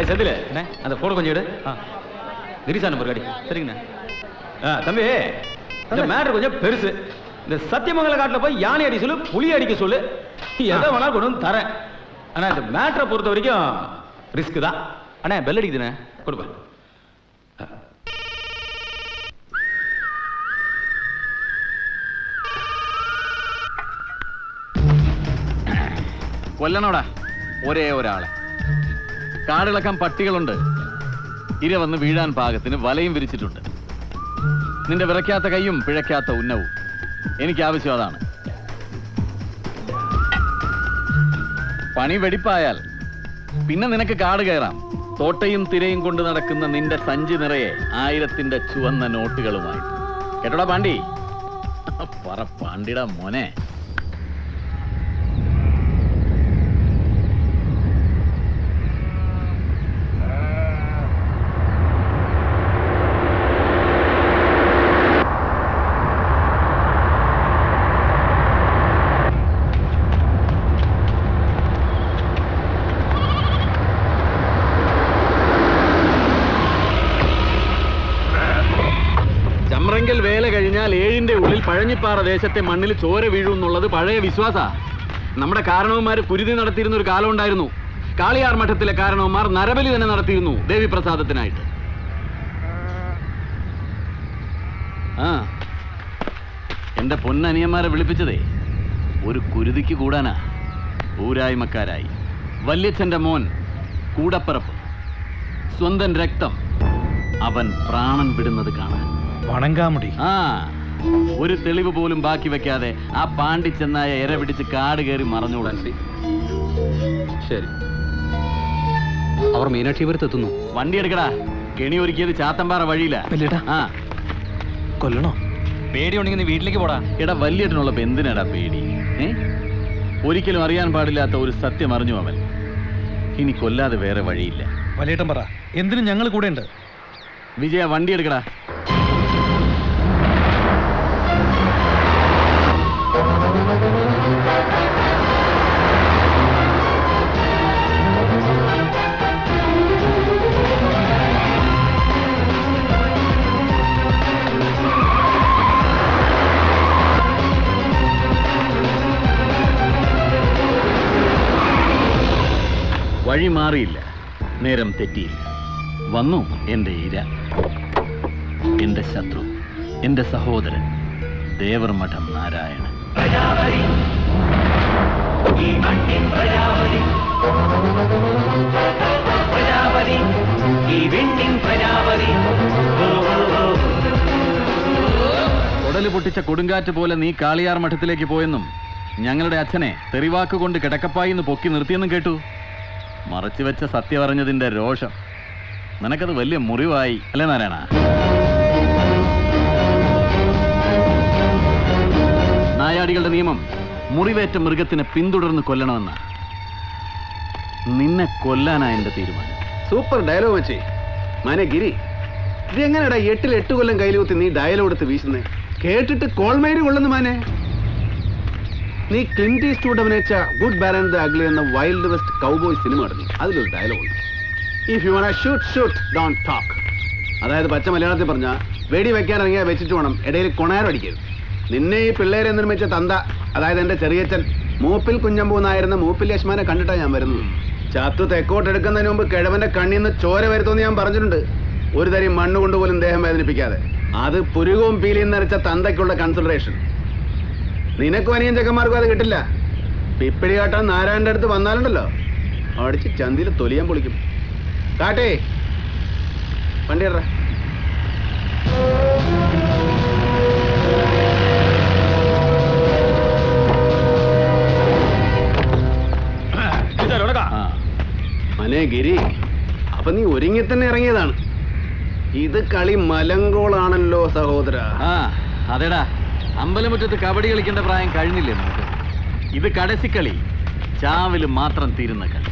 செந்தில் அந்த போன கொஞ்சம் எடு. கிரிசான ஒரு காடி. சரிங்கண்ணா. தம்பி, இந்த மேட்ரு கொஞ்சம் பெருசு. இந்த சத்தியமங்கல காட்டில் போய் யானை அடி சொல்லு, புலி அடிக்க சொல்லு, எதை வேணாலும் கொண்டு வந்து தரேன். ஆனா இந்த மேட்ரை பொறுத்த வரைக்கும் ரிஸ்க் தான். அண்ணா பெல் அடிக்குதுண்ணே, கொடுப்பேன். കൊല്ലണോടാ ഒരേ ഒരാളെ. കാടിളക്കാൻ പട്ടികളുണ്ട്. ഇര വന്ന് വീഴാൻ പാകത്തിന് വലയും വിരിച്ചിട്ടുണ്ട്. നിന്റെ വിറയ്ക്കാത്ത കൈയും പിഴയ്ക്കാത്ത ഉന്നവും എനിക്ക് ആവശ്യം അതാണ്. പണി വെടിപ്പായാൽ പിന്നെ നിനക്ക് കാട് കയറാം. തോട്ടയും തിരയും കൊണ്ട് നടക്കുന്ന നിന്റെ സഞ്ചി നിറയെ 1000ന്റെ ചുവന്ന നോട്ടുകളുമായി. കേട്ടോടാ പാണ്ടി? പറ പാണ്ടിടാ മോനെ. വേല കഴിഞ്ഞാൽ 7ന്റെ ഉള്ളിൽ പഴഞ്ഞിപ്പാറ ദേശത്തെ മണ്ണിൽ ചോര വീഴും എന്നുള്ളത് പഴയ വിശ്വാസ. നമ്മുടെ കാരണവന്മാർ കുരുതി നടത്തിയിരുന്ന ഒരു കാലം ഉണ്ടായിരുന്നു. കാളിയാർ മഠത്തിലെ കാരണവന്മാർ നരബലി തന്നെ നടത്തിയിരുന്നു ദേവിപ്രസാദത്തിനായിട്ട്. എന്റെ പൊന്നനിയന്മാരെ വിളിപ്പിച്ചതേ ഒരു കുരുതിക്ക് കൂടാനാ. ഊരായ്മക്കാരായി വല്യച്ഛന്റെ മോൻ, കൂടപ്പിറപ്പ്, സ്വന്തം രക്തം, അവൻ പ്രാണൻ വിടുന്നത് കാണാൻ. വണങ്കാമുടി. ഒരു തെളിവ് പോലും ബാക്കി വെക്കാതെ ആ പാണ്ടി ചെന്നായ ഇര പിടിച്ച് കാട് കയറി മറഞ്ഞോളാൻ. ശരി, അവർ മീനാക്ഷിപുരത്തെത്തുന്നു. വണ്ടി എടുക്കടാ. കെണി ഒരുക്കിയത് ചാത്തമ്പാറ വഴിയില്ല. കൊല്ലണോ? പേടിയുണ്ടെങ്കിൽ നീ വീട്ടിലേക്ക് പോടാ. എടാ വല്യേട്ടനുള്ള എന്തിനാടാ പേടി? ഒരിക്കലും അറിയാൻ പാടില്ലാത്ത ഒരു സത്യം അറിഞ്ഞു അവൻ. ഇനി കൊല്ലാതെ വേറെ വഴിയില്ല. വല്യേട്ടൻ പറ, എന്തിനും ഞങ്ങൾ കൂടെ ഉണ്ട്. വിജയ വണ്ടി എടുക്കടാ. വഴി മാറിയില്ല, നേരം തെറ്റിയില്ല. വന്നു എൻ്റെ ഇര, എൻ്റെ ശത്രു, എൻ്റെ സഹോദരൻ ദേവർമഠം നാരായണൻ. ഉടല് പൊട്ടിച്ച കൊടുങ്കാറ്റ് പോലെ നീ കാളിയാർ മഠത്തിലേക്ക് പോയെന്നും ഞങ്ങളുടെ അച്ഛനെ തെറിവാക്കുകൊണ്ട് കിടക്കപ്പായിന്ന് പൊക്കി നിർത്തിയെന്നും കേട്ടു. മറച്ചുവെച്ച സത്യം അറിഞ്ഞതിന്റെ രോഷം നിനക്കത് വലിയ മുറിവായി അല്ലേ നാരായണ? നായാടികളുടെ നിയമം മുറിവേറ്റ മൃഗത്തിനെ പിന്തുടർന്ന് കൊല്ലണമെന്ന. നിന്നെ കൊല്ലാനാ എന്റെ തീരുമാനം. സൂപ്പർ ഡയലോഗ് വെച്ചേ മാനെ ഗിരി. ഇത് എങ്ങനെയാടാ 8 കൊല്ലം കയ്യിലുകുത്തി നീ ഡയലോഗ് എടുത്ത് വീശുന്നേ? കേട്ടിട്ട് കോൾമേരി കൊള്ളുന്നു മാനെ. നീ ക്ലിന്റ് ഈസ്റ്റ്വുഡ് അഭിനയിച്ച good bad and the ugly എന്ന വൈൽഡ് വെസ്റ്റ് കൗബോയ് സിനിമ നടന്നു. അതിലൊരു ഡയലോഗ് ഉണ്ട്, if you want shoot shoot don't talk. അതായത് പച്ച മലയാളത്തിൽ പറഞ്ഞാൽ വെടി വെക്കാൻ ഇറങ്ങിയാൽ വെച്ചിട്ട് വേണം, ഇടയിൽ കൊണാരം അടിക്കരുത്. നിന്നെ ഈ പിള്ളേരെ നിർമ്മിച്ച തന്ത, അതായത് എൻ്റെ ചെറിയച്ഛൻ മൂപ്പിൽ കുഞ്ഞമ്പൂന്നായിരുന്ന മൂപ്പിൽ യശ്മാനെ കണ്ടിട്ടാണ് ഞാൻ വരുന്നത്. ചത്തു തെക്കോട്ട് എടുക്കുന്നതിന് മുമ്പ് കിഴവന്റെ കണ്ണിൽ നിന്ന് ചോര വരുത്തുമെന്ന് ഞാൻ പറഞ്ഞിട്ടുണ്ട്. ഒരു തരി മണ്ണ് കൊണ്ടുപോലും ദേഹം വേദനിപ്പിക്കാതെ. അത് പുരുകവും പീലിയും നിറച്ച തന്തയ്ക്കുള്ള കൺസിഡറേഷൻ. നിനക്കും അനിയൻ ചെക്കന്മാർക്കും അത് കിട്ടില്ല. പിപ്പിടി കാട്ടാൻ നാരായണന്റെ അടുത്ത് വന്നാലുണ്ടല്ലോ, അടിച്ച് ചന്തിയിൽ തൊലിയാൻ പൊളിക്കും. കാട്ടേ വണ്ടി ഇട. മനേ ഗിരി, അപ്പൊ നീ ഒരുങ്ങി തന്നെ ഇറങ്ങിയതാണ്. ഇത് കളി മലങ്കോളാണല്ലോ സഹോദര. അതെടാ, അമ്പലമുറ്റത്ത് കബഡി കളിക്കേണ്ട പ്രായം കഴിഞ്ഞില്ലേ നമുക്ക്? ഇത് കടസിക്കളി, ചാവില് മാത്രം തീരുന്ന കളി.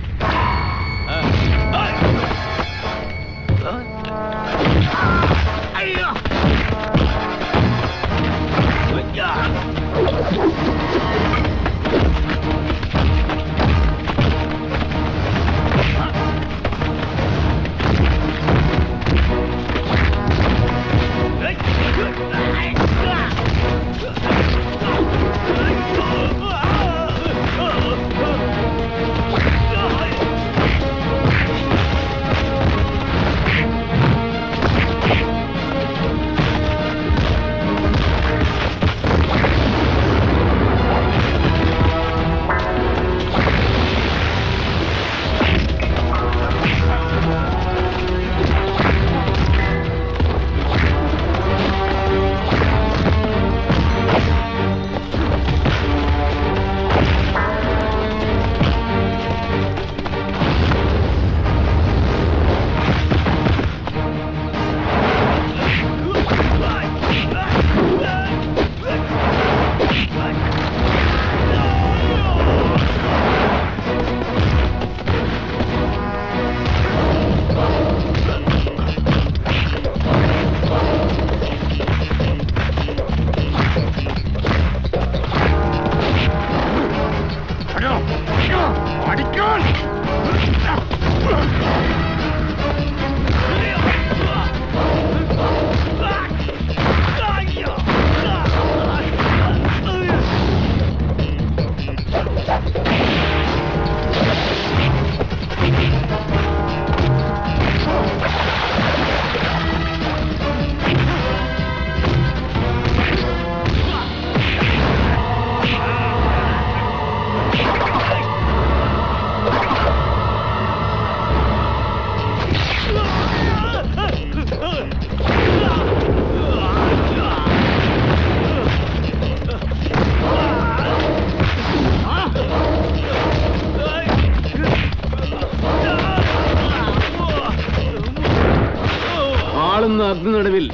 ആളുന്ന അഗ്നിനടുവിൽ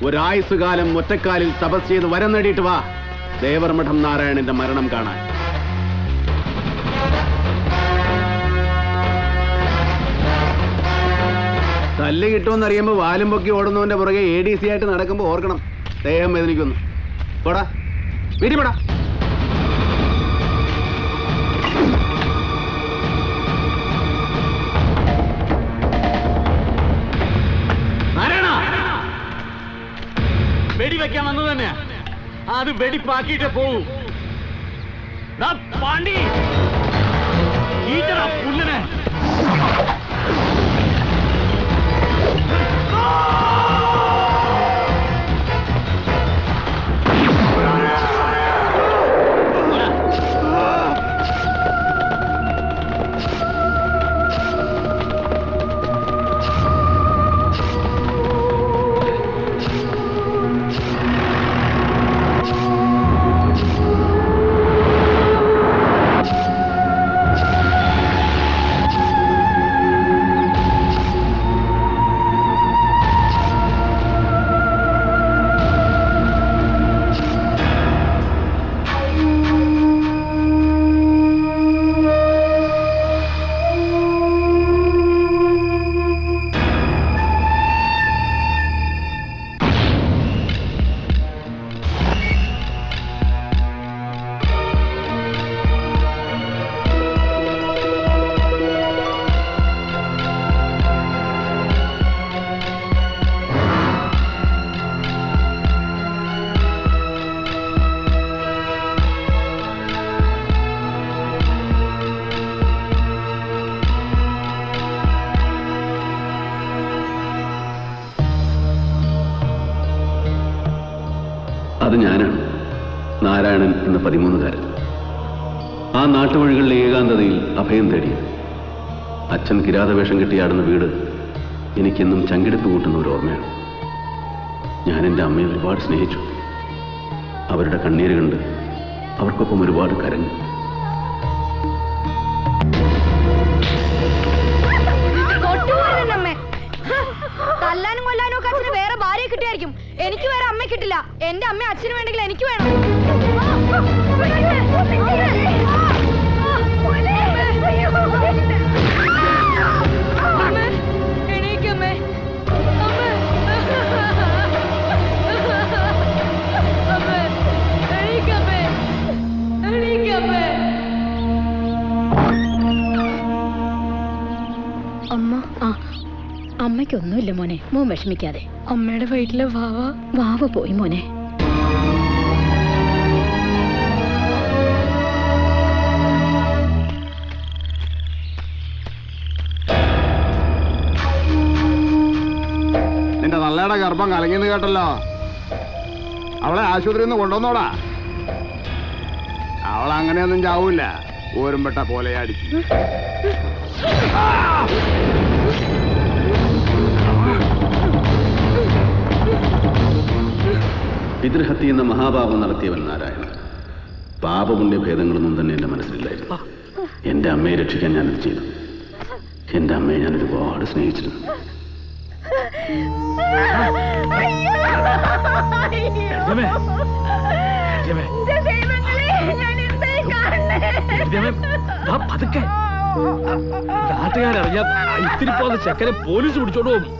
ഒരായുസുകാലം ഒറ്റക്കാലിൽ തപസ് ചെയ്ത് വരം നേടിയിട്ട് വാ ദേവർമഠം നാരായണന്റെ മരണം കാണാൻ. തല്ല് കിട്ടുമെന്നറിയുമ്പോ വാലും പൊക്കി ഓടുന്നവന്റെ പുറകെ ADC ആയിട്ട് നടക്കുമ്പോ ഓർക്കണം ദേഹം വേദനിക്കുന്നു. പോടാ വീട്ടിൽ പോടാ. വെടിവെക്കാൻ വന്നത് തന്നെ അത് വെടിപ്പാക്കിയിട്ട് പോവും. പാണ്ടി ഈറ്റടാ പുല്ലിനെ. അത് ഞാനാണ്, നാരായണൻ എന്ന 13കാരൻ. ആ നാട്ടുവഴികളിലെ ഏകാന്തതയിൽ അഭയം തേടിയത്. അച്ഛൻ കിരാതവേഷം കെട്ടിയാടുന്ന വീട് എനിക്കെന്നും ചങ്കിടിപ്പ് കൂട്ടുന്ന ഒരു ഓർമ്മയാണ്. ഞാൻ എൻ്റെ അമ്മയെ ഒരുപാട് സ്നേഹിച്ചു. അവരുടെ കണ്ണീര് കണ്ട് അവർക്കൊപ്പം ഒരുപാട് കരഞ്ഞു. തല്ലാനും കൊല്ലാനും ഒക്കെ അച്ഛന് വേറെ ഭാര്യയെ കിട്ടിയായിരിക്കും. എനിക്ക് വേറെ അമ്മ കിട്ടില്ല. എന്റെ അമ്മ അച്ഛന് വേണ്ടെങ്കിൽ എനിക്ക് വേണം. അമ്മയ്ക്കൊന്നുമില്ല മോനെ, മോൻ വിഷമിക്കാതെ. അമ്മയുടെ വയറ്റിലെ വാവ പോയി മോനെ. നിന്റെ നല്ലയുടെ ഗർഭം കലങ്ങിന്ന് കേട്ടല്ലോ. അവളെ ആശുപത്രിയിൽ നിന്ന് കൊണ്ടുവന്നോടാ. അവളങ്ങനെയൊന്നും ചാവൂല, ഓരുമ്പെട്ട പോലെ അടിച്ചു. പിതൃഹത്യ എന്ന മഹാപാപം നടത്തിയവൻ നാരായണൻ. പാപപുണ്യ ഭേദങ്ങളൊന്നും തന്നെ എൻ്റെ മനസ്സിലില്ലായിരുന്നു. എൻ്റെ അമ്മയെ രക്ഷിക്കാൻ ഞാനത് ചെയ്തു. എൻ്റെ അമ്മയെ ഞാൻ ഒരുപാട് സ്നേഹിച്ചിരുന്നു. നാട്ടുകാരറിഞ്ഞ ഇത്തിരി പോകുന്ന ചെക്കനെ പോലീസ് പിടിച്ചോണ്ട് പോകും.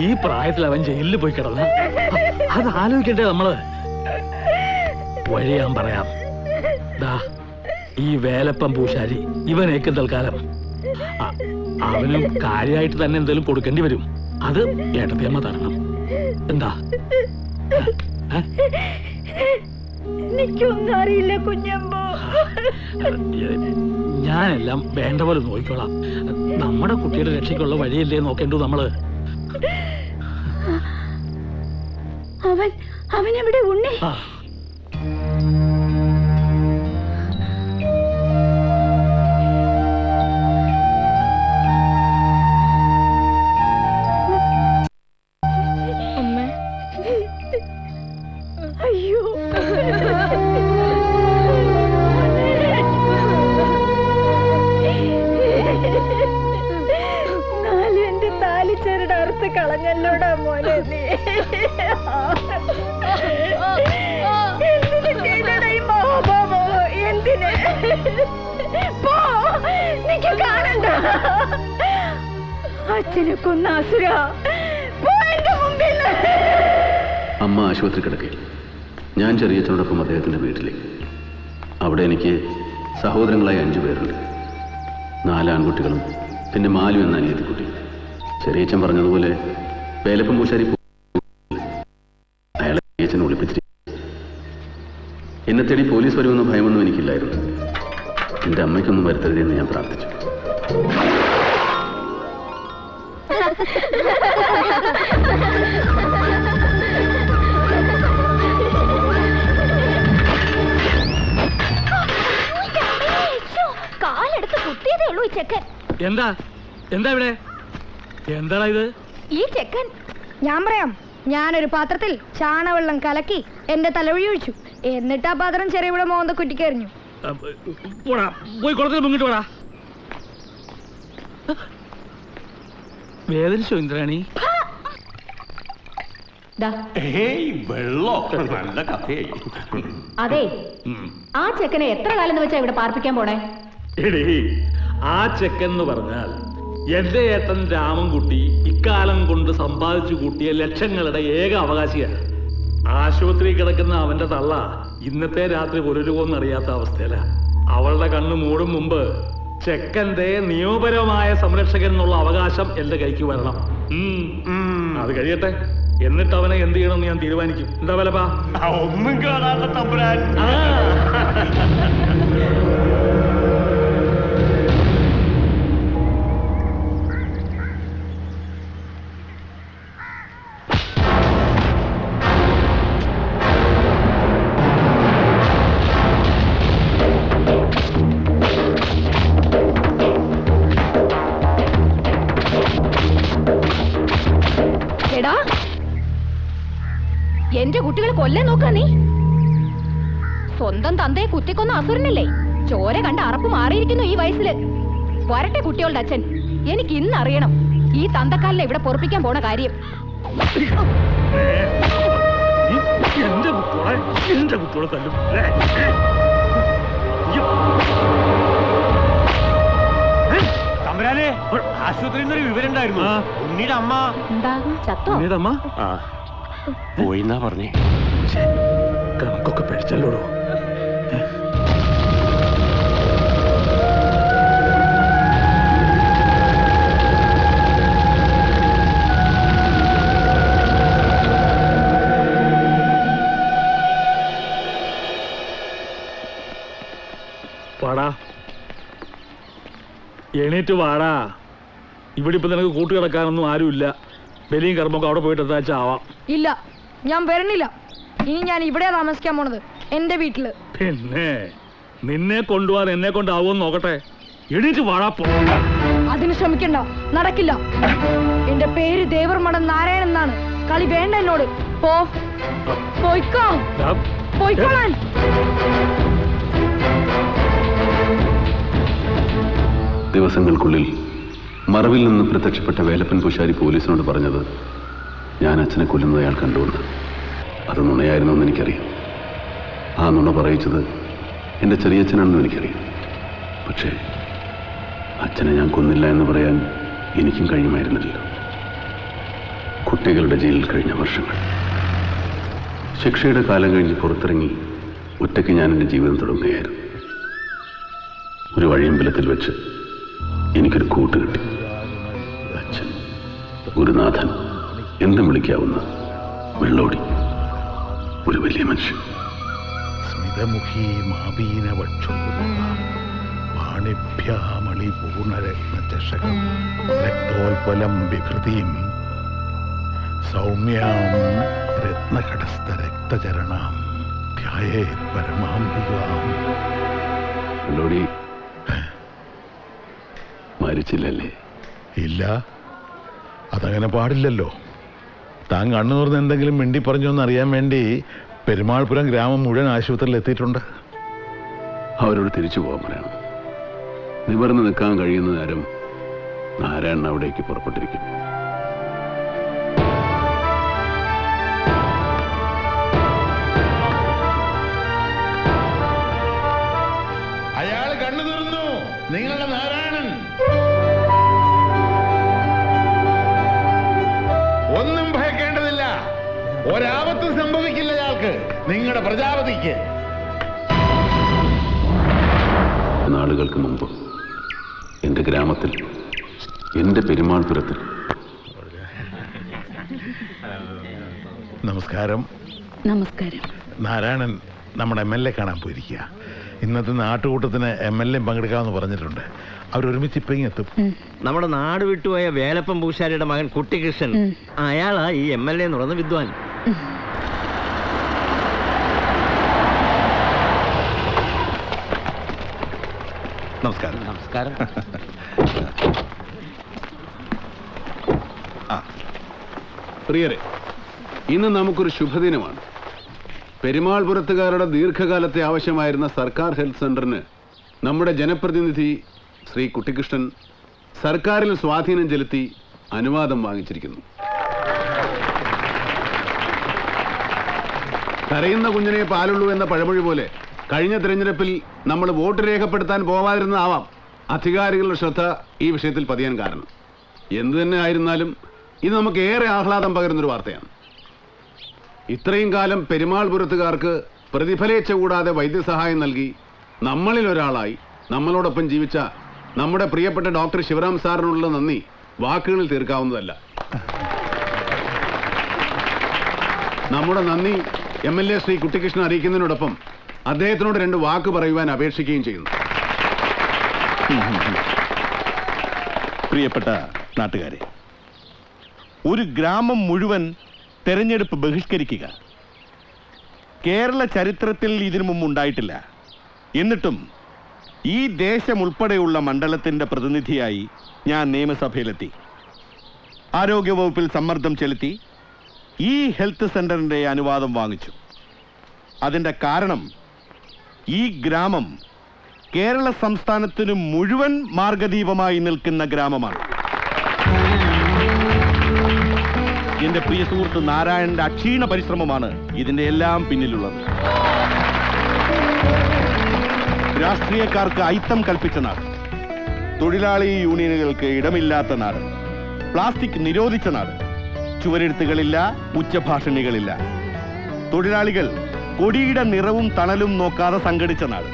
ഈ പ്രായത്തിൽ അവൻ ജയിലിൽ പോയി കിടന്ന അത് ആലോചിക്കട്ടെ നമ്മള്. വഴി ഞാൻ പറയാം. ദാ ഈ വേലപ്പം പൂശാരി ഇവനേക്കും തൽക്കാലം അ- അവനും കാര്യമായിട്ട് തന്നെ എന്തെങ്കിലും കൊടുക്കേണ്ടി വരും. അത് ഏട്ടത്തിയമ്മ തരണം. എന്താ ഏ? എനിക്കൊന്നും അറിയില്ല കുഞ്ഞമ്പോ. ഞാനെല്ലാം വേണ്ട പോലെ നോക്കിക്കോളാം. നമ്മുടെ കുട്ടിയുടെ രക്ഷയ്ക്കുള്ള വഴിയല്ലേ നോക്കേണ്ടു നമ്മള്. അവൻ എവിടെ ഉണ്ണി? ആ അയ്യോ എന്റെ താലിച്ചേരുടെ അറുത്ത് കളഞ്ഞല്ലോടാ മോനെ നീ. എന്തിനു ചെയ്തടാ ഈ മഹാഭാവോ? എന്തിന്? പോ, നിക്ക് കാണണ്ട. അച്ഛനെ കൊന്ന അസുര, പോ എന്റെ മുമ്പിൽ. അമ്മ ആശുപത്രി കിടക്കയിൽ, ഞാൻ ചെറിയച്ഛനോടൊപ്പം അദ്ദേഹത്തിൻ്റെ വീട്ടിലേക്ക്. അവിടെ എനിക്ക് സഹോദരങ്ങളായി 5 പേരുണ്ട്. 4 ആൺകുട്ടികളും പിന്നെ മാലു എന്ന അനിയത്തിക്കുട്ടി. ചെറിയച്ഛൻ പറഞ്ഞതുപോലെ വേലപ്പം പൂശാരി അയാളെ ചെറിയച്ഛനെ ഒളിപ്പിച്ചിരിക്കും. എന്നെ തേടി പോലീസ് വരുമെന്ന ഭയമൊന്നും എനിക്കില്ലായിരുന്നു. എൻ്റെ അമ്മയ്ക്കൊന്നും വരുത്തരുതെന്ന് ഞാൻ പ്രാർത്ഥിച്ചു. കാലെടുത്ത് കുത്തിയതേ ഉള്ളൂ ഈ ചെക്കൻ. എന്താ എന്താ ഇവിടെ എന്താടാ ഇത്? ഈ ചെക്കൻ ഞാൻ പറയാം. ഞാനൊരു പാത്രത്തിൽ ചാണവെള്ളം കലക്കി എന്റെ തലവഴി ഒഴിച്ചു. എന്നിട്ട് ആ പാത്രം ചെറിയ മോന്ത കുറ്റിക്കെറിഞ്ഞു. പോടാ, പോയി കുളത്തിൽ മുങ്ങിട്ട് പോടാ. വേദനിച്ചോ ഇന്ദ്രാണി? അതെ, ആ ചെക്കനെ എത്ര കാലം വെച്ചാ ഇവിടെ പാർപ്പിക്കാൻ പോണേ? എടീ, ആ ചെക്കൻ എന്ന് പറഞ്ഞാൽ എന്റെ ഏട്ടൻ രാമൻകുട്ടി ഇക്കാലം കൊണ്ട് സമ്പാദിച്ചു കൂട്ടിയ ലക്ഷങ്ങളുടെ ഏക അവകാശിയാണ്. ആശുപത്രി കിടക്കുന്ന അവന്റെ തള്ള ഇന്നത്തെ രാത്രി പുലരുവോന്നറിയാത്ത അവസ്ഥയില. അവളുടെ കണ്ണ് മൂടും മുമ്പ് ചെക്കന്റെ നിയമപരമായ സംരക്ഷകൻ എന്നുള്ള അവകാശം എന്റെ കൈക്ക് വരണം. അത് കഴിയട്ടെ, എന്നിട്ട് അവനെ എന്ത് ചെയ്യണമെന്ന് ഞാൻ തീരുമാനിക്കും. എന്താ വലപ്പാ? ഒന്നും കാണാത്ത തമ്പുരാൻ. എടാ, എന്റെ കുട്ടികളെ കൊല്ലാൻ നോക്കാ നീ? സ്വന്തം തന്തയെ കുത്തിക്കൊന്ന അസുരനല്ലേ? ചോര കണ്ട അറപ്പ് മാറിയിരിക്കുന്നു ഈ വയസ്സില്. വരട്ടെ കുട്ടികളുടെ അച്ഛൻ. എനിക്ക് ഇന്നറിയണം ഈ തന്തക്കാലിനെ ഇവിടെ പൊറപ്പിക്കാൻ പോണ കാര്യം. എന്റെ കുട്ടികളെ തല്ലും. തമ്പുരാനെ, ആശുപത്രിയിൽ നിന്നൊരു വിവരം ഉണ്ടായിരുന്നു. ഉണ്ണിയുടെ അമ്മ എന്താ ചത്തോ? അമ്മ പോയിന്നാ പറഞ്ഞേ. കണക്കൊക്കെ പഠിച്ചല്ലോടോ. വാടാ, എണീറ്റ് വാടാ. ഇവിടെ ഇപ്പൊ നിനക്ക് കൂട്ടുകിടക്കാനൊന്നും ആരുമില്ല. ബലിയും കർമ്മൊക്കെ അവിടെ പോയിട്ട് എന്താ ആവാം. ഇല്ല, ഞാൻ വരണില്ല. ഇനി ഞാൻ ഇവിടെയാ താമസിക്കാൻ പോണത്, എന്റെ വീട്ടില്. പിന്നെ നിന്നെ കൊണ്ടുപോകാൻ എന്നെ കൊണ്ടാവുമെന്ന് നോക്കട്ടെ. എണീറ്റ് വാടാ. അതിന് ശ്രമിക്കണ്ട, നടക്കില്ല. എന്റെ പേര് ദേവർമഠം നാരായണൻ എന്നാണ്. കളി വേണ്ട എന്നോട്. പോയിക്കോ, പോയിക്കോളാൻ. ദിവസങ്ങൾക്കുള്ളിൽ മറവിൽ നിന്ന് പ്രത്യക്ഷപ്പെട്ട വേലപ്പൻ പൂശാരി പോലീസിനോട് പറഞ്ഞത് ഞാൻ അച്ഛനെ കൊല്ലുന്നത് അയാൾ കണ്ടുവന്ന്. അത് നുണയായിരുന്നെന്ന് എനിക്കറിയാം. ആ നുണ പറയിച്ചത് എൻ്റെ ചെറിയച്ഛനാണെന്നും എനിക്കറിയാം. പക്ഷേ അച്ഛനെ ഞാൻ കൊന്നില്ല എന്ന് പറയാൻ എനിക്കും കഴിയുമായിരുന്നില്ലല്ലോ. കുട്ടികളുടെ ജയിലിൽ കഴിഞ്ഞ വർഷങ്ങൾ, ശിക്ഷയുടെ കാലം കഴിഞ്ഞ് പുറത്തിറങ്ങി ഒറ്റയ്ക്ക് ഞാൻ എൻ്റെ ജീവിതം തുടങ്ങുകയായിരുന്നു. ഒരു വഴിയമ്പലത്തിൽ വെച്ച് എനിക്കൊരു കൂട്ട് കിട്ടി. അച്ഛൻ, ഗുരുനാഥൻ, എന്തും വിളിക്കാവുന്ന വെള്ളോടി, ഒരു വലിയ മനുഷ്യൻ. സ്മിതമുഖി മാപീനവക്ഷോണിഭ്യാമളിപൂർണരത്നചഷകം രക്തോൽപലം ബിഭൃതിം സൗമ്യാം രത്നകടസ്ഥരക്തചരണാം ധ്യായേത് പരമാംബികാം. വെള്ളോടി മരിച്ചില്ലല്ലേ? ഇല്ല, അതങ്ങനെ പാടില്ലല്ലോ. താൻ കണ്ണു തുറന്ന് എന്തെങ്കിലും മിണ്ടി പറഞ്ഞോന്ന് അറിയാൻ വേണ്ടി പെരുമാൾപുരം ഗ്രാമം മുഴുവൻ ആശുപത്രിയിൽ എത്തിയിട്ടുണ്ട്. അവരോട് തിരിച്ചു പോകാൻ പറയണം. നിവർന്ന് നിൽക്കാൻ കഴിയുന്ന നേരം നാരായണൻ അവിടേക്ക് പുറപ്പെട്ടിരിക്കും. അയാൾ കണ്ണു തുറന്നു, നിങ്ങളുടെ നാരായണൻ. ഒന്നും ഭയക്കേണ്ടതില്ല, ഒരാപത്തും സംഭവിക്കില്ല അയാൾക്ക്, നിങ്ങളുടെ പ്രജാപതിക്ക്. നാളുകൾക്ക് മുമ്പ് എൻ്റെ ഗ്രാമത്തിൽ, എൻ്റെ പെരുമാൾപുരത്തിൽ. നമസ്കാരം. നമസ്കാരം. നാരായണൻ നമ്മുടെ MLA കാണാൻ പോയിരിക്കുക. ഇന്നത്തെ നാട്ടുകൂട്ടത്തിന് MLA പങ്കെടുക്കാമെന്ന് പറഞ്ഞിട്ടുണ്ട്. അവരൊരുമിച്ച് ഇപ്പം എത്തും. നമ്മുടെ നാട് വിട്ടുപോയ വേലപ്പൻ പൂശാരിയുടെ മകൻ കുട്ടികൃഷ്ണൻ, അയാളാ ഈ MLA എന്ന് പറയുന്ന വിദ്വാൻ. നമസ്കാരം. നമസ്കാരം. പ്രിയരെ, ഇന്ന് നമുക്കൊരു ശുഭദിനമാണ്. പെരുമാൾപുരത്തുകാരുടെ ദീർഘകാലത്തെ ആവശ്യമായിരുന്ന സർക്കാർ ഹെൽത്ത് സെന്ററിന് നമ്മുടെ ജനപ്രതിനിധി ശ്രീ കുട്ടികൃഷ്ണൻ സർക്കാരിൽ സ്വാധീനം ചെലുത്തി അനുവാദം വാങ്ങിച്ചിരിക്കുന്നു. കരയുന്ന കുഞ്ഞിനെ പാലുള്ളൂ എന്ന പഴമൊഴി പോലെ കഴിഞ്ഞ തിരഞ്ഞെടുപ്പിൽ നമ്മൾ വോട്ട് രേഖപ്പെടുത്താൻ പോവാതിരുന്നതാവാം അധികാരികളുടെ ശ്രദ്ധ ഈ വിഷയത്തിൽ പതിയാൻ കാരണം. എന്തു തന്നെ ആയിരുന്നാലും ഇത് നമുക്ക് ഏറെ ആഹ്ലാദം പകരുന്നൊരു വാർത്തയാണ്. ഇത്രയും കാലം പെരുമാൾപുരത്തുകാർക്ക് പ്രതിഫലേച്ഛ കൂടാതെ വൈദ്യസഹായം നൽകി നമ്മളിൽ ഒരാളായി നമ്മളോടൊപ്പം ജീവിച്ച നമ്മുടെ പ്രിയപ്പെട്ട ഡോക്ടർ ശിവറാം സാറിനുള്ള നന്ദി വാക്കുകളിൽ തീർക്കാവുന്നതല്ല. നമ്മുടെ നന്ദി MLA ശ്രീ കുട്ടികൃഷ്ണൻ അറിയിക്കുന്നതിനോടൊപ്പം അദ്ദേഹത്തിനോട് 2 വാക്ക് പറയുവാൻ അപേക്ഷിക്കുകയും ചെയ്യുന്നു. പ്രിയപ്പെട്ട നാട്ടുകാരെ, ഒരു ഗ്രാമം മുഴുവൻ തെരഞ്ഞെടുപ്പ് ബഹിഷ്കരിക്കുക കേരള ചരിത്രത്തിൽ ഇതിനു മുമ്പ് ഉണ്ടായിട്ടില്ല. എന്നിട്ടും ഈ ദേശം ഉൾപ്പെടെയുള്ള മണ്ഡലത്തിന്റെ പ്രതിനിധിയായി ഞാൻ നിയമസഭയിലെത്തി. ആരോഗ്യവകുപ്പിൽ സമ്മർദ്ദം ചെലുത്തി ഈ ഹെൽത്ത് സെന്ററിന്റെ അനുവാദം വാങ്ങിച്ചു. അതിന്റെ കാരണം ഈ ഗ്രാമം കേരള സംസ്ഥാനത്തിന് മുഴുവൻ മാർഗദീപമായി നിൽക്കുന്ന ഗ്രാമമാണ്. എന്റെ പ്രിയ സുഹൃത്ത് നാരായണന്റെ അക്ഷീണ പരിശ്രമമാണ് ഇതിന്റെ എല്ലാം പിന്നിലുള്ളത്. രാഷ്ട്രീയക്കാർക്ക് അയിത്തം കൽപ്പിച്ച നാട്, തൊഴിലാളി യൂണിയനുകൾക്ക് ഇടമില്ലാത്ത നാട്, പ്ലാസ്റ്റിക് നിരോധിച്ച നാട്, ചുവരെഴുത്തുകളില്ല, ഉച്ചഭാഷണികളില്ല, തൊഴിലാളികൾ കൊടിയുടെ നിറവും തണലും നോക്കാതെ സംഘടിച്ച നാട്,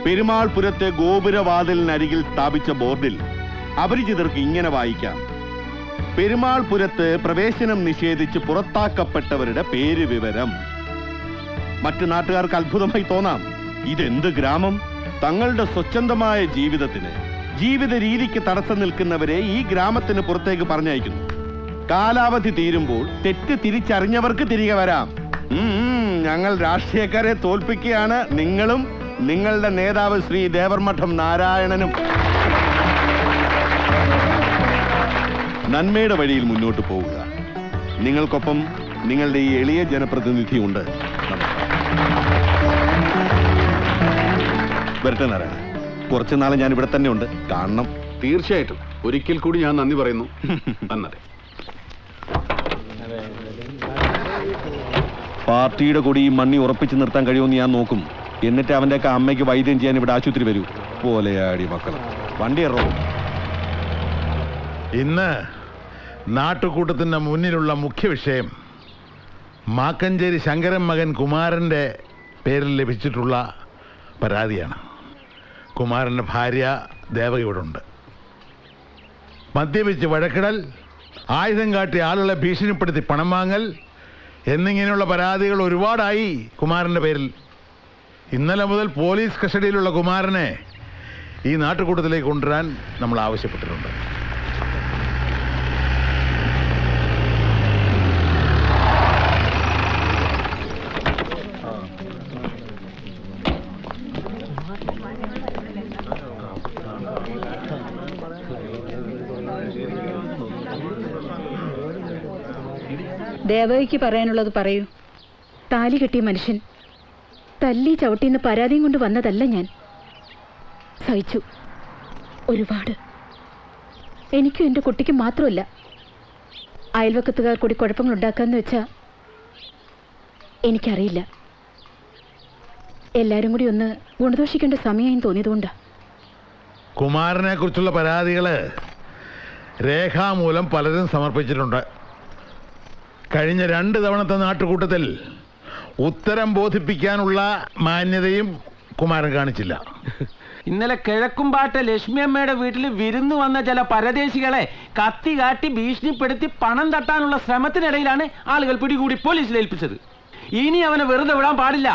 പെരുമാൾപുരത്തെ ഗോപുരവാതിലിനരികിൽ സ്ഥാപിച്ച ബോർഡിൽ അപരിചിതർക്ക് ഇങ്ങനെ വായിക്കാം: പെരുമാൾപുരത്ത് പ്രവേശനം നിഷേധിച്ച് പുറത്താക്കപ്പെട്ടവരുടെ പേര് വിവരം. മറ്റു നാട്ടുകാർക്ക് അത്ഭുതമായി തോന്നാം, ഇതെന്ത് ഗ്രാമം! തങ്ങളുടെ സ്വച്ഛന്തമായ ജീവിതത്തിന്, ജീവിത രീതിക്ക് തടസ്സം നിൽക്കുന്നവരെ ഈ ഗ്രാമത്തിന് പുറത്തേക്ക് പറഞ്ഞയക്കുന്നു. കാലാവധി തീരുമ്പോൾ തെറ്റ് തിരിച്ചറിഞ്ഞവർക്ക് തിരികെ വരാം. ഞങ്ങൾ രാഷ്ട്രീയക്കാരെ തോൽപ്പിക്കുകയാണ് നിങ്ങളും നിങ്ങളുടെ നേതാവ് ശ്രീ ദേവർമഠം നാരായണനും. നന്മയുടെ വഴിയിൽ മുന്നോട്ട് പോവുക. നിങ്ങൾക്കൊപ്പം നിങ്ങളുടെ ഈ എളിയ ജനപ്രതിനിധിയുണ്ട്. വരട്ടെ നാരായണ, കുറച്ചു നാളെ ഞാൻ ഇവിടെ തന്നെ ഉണ്ട്, കാണണം. തീർച്ചയായിട്ടും ഒരിക്കൽ കൂടി ഞാൻ നന്ദി പറയുന്നു. നന്ദി. പാർട്ടിയുടെ കൊടി മണ്ണി ഉറപ്പിച്ചു നിർത്താൻ കഴിയുമെന്ന് ഞാൻ നോക്കും. എന്നിട്ട് അവൻ്റെയൊക്കെ അമ്മയ്ക്ക് വൈദ്യം ചെയ്യാൻ ഇവിടെ ആശുപത്രി വരൂ. പോലെയാടി മക്കൾ, വണ്ടി ഇറങ്ങും. ഇന്ന് നാട്ടുകൂട്ടത്തിന്റെ മുന്നിലുള്ള മുഖ്യ വിഷയം മാക്കഞ്ചേരി ശങ്കരൻ മകൻ കുമാരന്റെ പേരിൽ ലഭിച്ചിട്ടുള്ള പരാതിയാണ്. കുമാരൻ്റെ ഭാര്യ ദേവകി ഇവിടെ ഉണ്ട്. മദ്യപിച്ച് വഴക്കിടൽ, ആയുധം കാട്ടി ആളുകളെ ഭീഷണിപ്പെടുത്തി പണം വാങ്ങൽ എന്നിങ്ങനെയുള്ള പരാതികൾ ഒരുപാടായി കുമാരൻ്റെ പേരിൽ. ഇന്നലെ മുതൽ പോലീസ് കസ്റ്റഡിയിലുള്ള കുമാരനെ ഈ നാട്ടുകൂട്ടത്തിലേക്ക് കൊണ്ടുവരാൻ നമ്മൾ ആവശ്യപ്പെട്ടിട്ടുണ്ട്. ദേവകിക്ക് പറയാനുള്ളത് പറയൂ. താലി കെട്ടിയ മനുഷ്യൻ തല്ലി ചവിട്ടിന്ന് പരാതിയും കൊണ്ട് വന്നതല്ല ഞാൻ. സഹിച്ചു ഒരുപാട്. എനിക്കും എൻ്റെ കുട്ടിക്കും മാത്രമല്ല, അയൽവക്കത്തുകാർ കൂടി കുഴപ്പങ്ങൾ ഉണ്ടാക്കാന്ന് വെച്ചാ എനിക്കറിയില്ല. എല്ലാവരും കൂടി ഒന്ന് ഗുണദോഷിക്കേണ്ട സമയമായി തോന്നിയതുകൊണ്ടാ. കുമാരനെ കുറിച്ചുള്ള പരാതികള് രേഖാമൂലം പലരും സമർപ്പിച്ചിട്ടുണ്ട്. കഴിഞ്ഞ 2 തവണത്തെ നാട്ടുകൂട്ടത്തിൽ ഉത്തരം ബോധിപ്പിക്കാനുള്ള മാന്യതയും കുമാരൻ കാണിച്ചില്ല. ഇന്നലെ കിഴക്കുംപാട്ട് ലക്ഷ്മിയമ്മയുടെ വീട്ടിൽ വിരുന്ന് വന്ന ചില പരദേശികളെ കത്തി കാട്ടി ഭീഷണിപ്പെടുത്തി പണം തട്ടാനുള്ള ശ്രമത്തിനിടയിലാണ് ആളുകൾ പിടികൂടി പോലീസിൽ ഏൽപ്പിച്ചത്. ഇനി അവനെ വെറുതെ വിടാൻ പാടില്ല.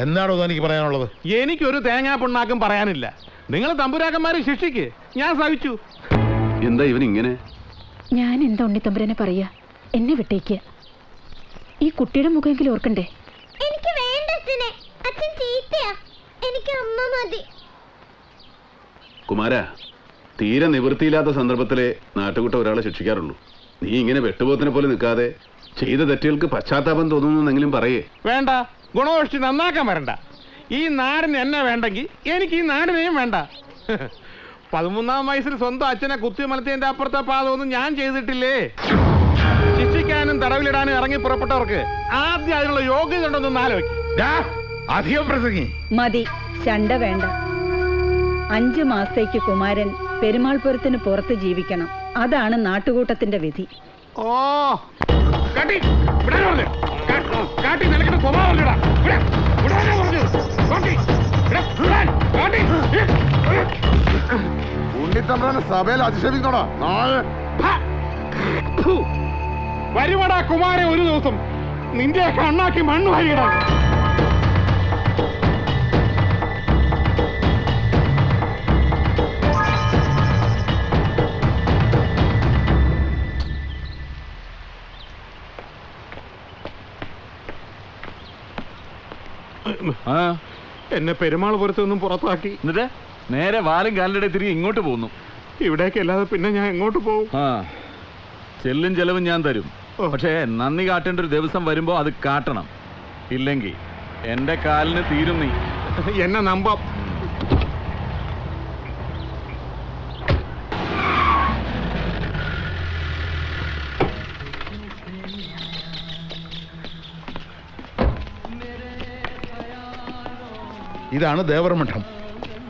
എന്താണോ എനിക്ക് പറയാനുള്ളത്? എനിക്കൊരു തേങ്ങാ പുണ്ണാക്കും പറയാനില്ല. നിങ്ങൾ തമ്പുരാക്കന്മാരെ ശിക്ഷിക്ക്, ഞാൻ സഹിച്ചു. എന്താ ഇവൻ ഇങ്ങനെ? ഞാൻ എന്താ ഉണ്ണിത്തമ്പുരനെ പറയാ? എന്നെ വിട്ടേക്ക്. ഈ കുട്ടിയുടെ മുഖമെങ്കിലും ഓർക്കണ്ടേ? എനിക്ക് വേണ്ട അച്ഛനെ. അച്ഛൻ ചീത്തയാ. എനിക്ക് അമ്മ മതി. കുമാര, തീരെ നിവൃത്തിയില്ലാത്ത സന്ദർഭത്തിലെ നാട്ടുകൂട്ട ഒരാളെ ശിക്ഷിക്കാറുള്ളൂ. നീ ഇങ്ങനെ വെട്ടുപോത്തിനെ പോലെ നിൽക്കാതെ ചെയ്ത തെറ്റുകൾക്ക് പശ്ചാത്താപം തോന്നുന്നെങ്കിലും പറയേ. വേണ്ട, ഗുണദോഷിച്ച് നന്നാക്കാൻ വരണ്ട. ഈ നാടിന് എന്നെ വേണ്ടെങ്കിൽ എനിക്ക് ഈ നാടിനെയും വേണ്ട. 13-ാം വയസ്സിൽ സ്വന്തം അച്ഛനെ കുത്തിമലത്തിയതിന്റെ അപ്പുറത്തെ പാദമൊന്നും ഞാൻ ചെയ്തിട്ടില്ലേ. ശിക്ഷിക്കാനും തടവിലിടാനും ഇറങ്ങി പുറപ്പെട്ടവർക്ക് ആദ്യം അതിനുള്ള യോഗ്യത ഉണ്ടെന്നൊന്ന് ആലോചിക്കും. അധികം പ്രസംഗി മതി, ശണ്ട വേണ്ട. 5 മാസത്തേക്ക് കുമാരൻ പെരുമാൾപുരത്തിന് പുറത്ത് ജീവിക്കണം. അതാണ് നാട്ടുകൂട്ടത്തിന്റെ വിധി. ഓ കാട്ടി വിടാൻ പറഞ്ഞു. കാട്ടി നിനക്കിട്ട് സ്വഭാവം ഇല്ലടാ. വിടാനാ പറഞ്ഞു. കാട്ടി വിടാൻ. കാട്ടി ഉണ്ണിത്തമ്പ്രാനെ സഭയിൽ അധിക്ഷേപിക്കണോടാ. വരുവടാ കുമാരൻ, ഒരു ദിവസം നിന്റെ കണ്ണാക്കി മണ്ണ് വാരിയിടാൻ. എന്നെ പെരുമാൾപുരത്ത് നിന്നും പുറത്താക്കി. എന്നിട്ട് നേരെ വാലും കാലിൻ്റെ തിരികെ ഇങ്ങോട്ട് പോകുന്നു. ഇവിടേക്ക് അല്ലാതെ പിന്നെ ഞാൻ എങ്ങോട്ട് പോകും? ചെല്ലും ചെലവും ഞാൻ തരും. പക്ഷേ നന്ദി കാട്ടേണ്ട ഒരു ദിവസം വരുമ്പോ അത് കാട്ടണം. ഇല്ലെങ്കിൽ എന്റെ കാലിന് തീരും. നീ എന്നെ നമ്പാം. ഇതാണ് ദേവർമഠം,